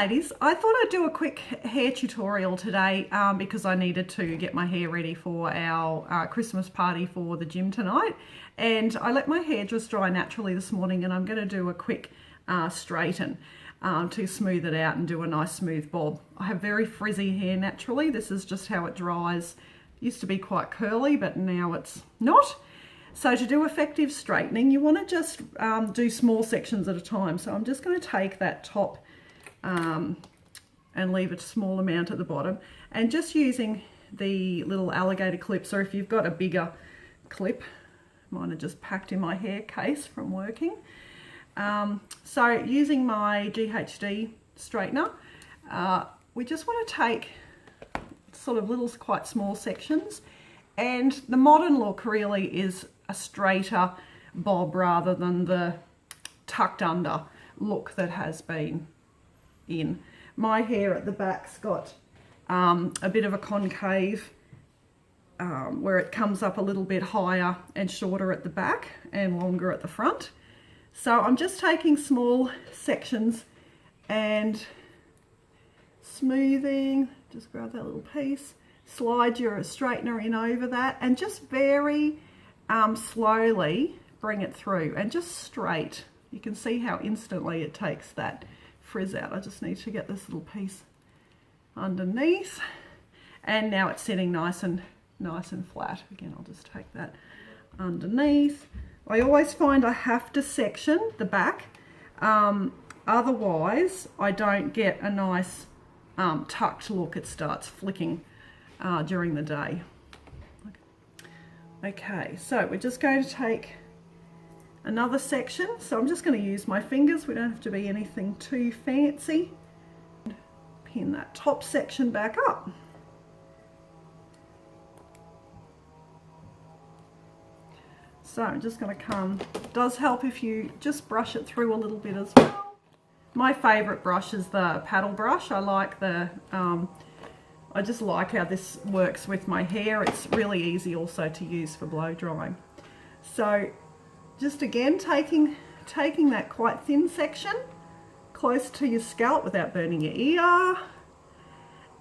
ladies, I thought I'd do a quick hair tutorial today because I needed to get my hair ready for our Christmas party for the gym tonight, and I let my hair just dry naturally this morning, and I'm going to do a quick straighten to smooth it out and do a nice smooth bob. I have very frizzy hair naturally. This is just how it dries. It used to be quite curly, but now it's not. So to do effective straightening, you want to just do small sections at a time. So I'm just going to take that top and leave a small amount at the bottom, and just using the little alligator clips, or if you've got a bigger clip, mine are just packed in my hair case from working. So using my GHD straightener, we just want to take sort of little quite small sections, and the modern look really is a straighter bob rather than the tucked under look that has been in. My hair at the back's got a bit of a concave where it comes up a little bit higher and shorter at the back and longer at the front. So I'm just taking small sections and smoothing. Just grab that little piece, slide your straightener in over that, and just very slowly bring it through and just straight. You can see how instantly it takes that frizz out. I just need to get this little piece underneath, and now it's sitting nice and flat. Again, I'll just take that underneath. I always find I have to section the back, otherwise I don't get a nice tucked look. It starts flicking during the day. Okay, so we're just going to take another section. So I'm just going to use my fingers. We don't have to be anything too fancy. Pin that top section back up. So I'm just going to come, it does help if you just brush it through a little bit as well. My favourite brush is the paddle brush. I like the, I just like how this works with my hair. It's really easy also to use for blow drying. So just again taking that quite thin section close to your scalp without burning your ear,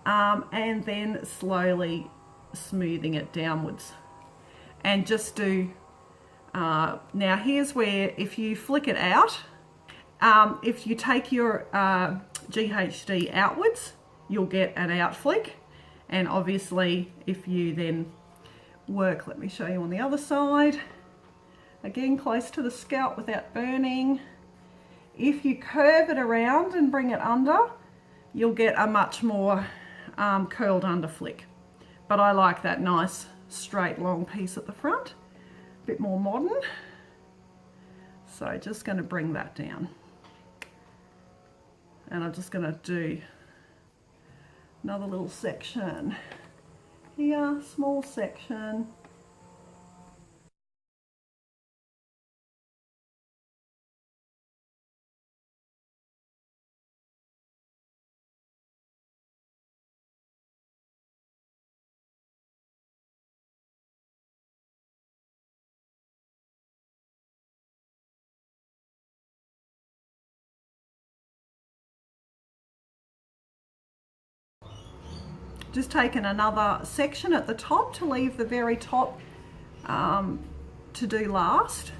and then slowly smoothing it downwards, and just do now here's where, if you flick it out, if you take your GHD outwards, you'll get an out flick, and obviously if you then work, let me show you on the other side, again close to the scalp without burning. If you curve it around and bring it under, you'll get a much more curled under flick. But I like that nice straight long piece at the front, a bit more modern. So just going to bring that down, and I'm just going to do another little section here, small section. Just taking another section at the top to leave the very top to do last.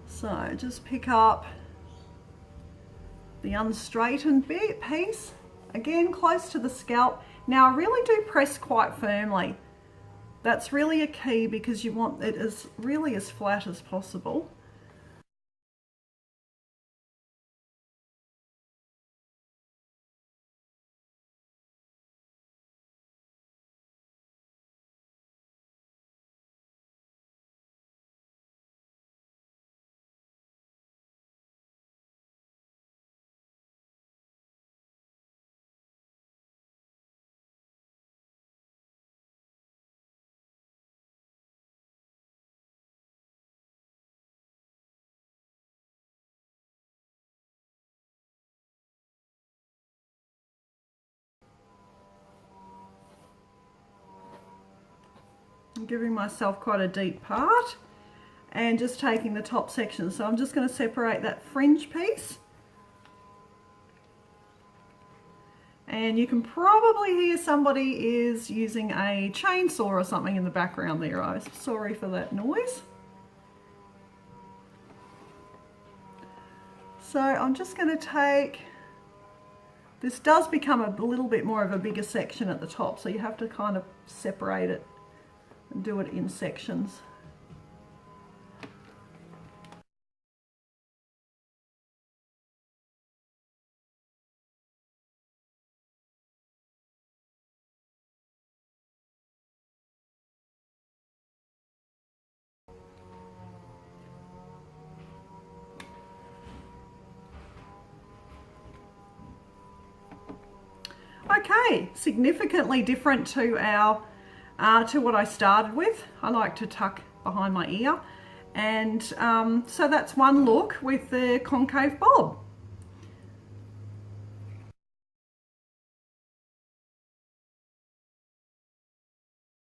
So just pick up the unstraightened bit piece, again close to the scalp. Now I really do press quite firmly. That's really a key because you want it as really as flat as possible. I'm giving myself quite a deep part and just taking the top section. So I'm just going to separate that fringe piece And you can probably hear somebody is using a chainsaw or something in the background there. I'm sorry for that noise. So I'm just going to take, this does become a little bit more of a bigger section at the top, so you have to kind of separate it and do it in sections. Okay, significantly different to our to what I started with. I like to tuck behind my ear, and so that's one look with the concave bob.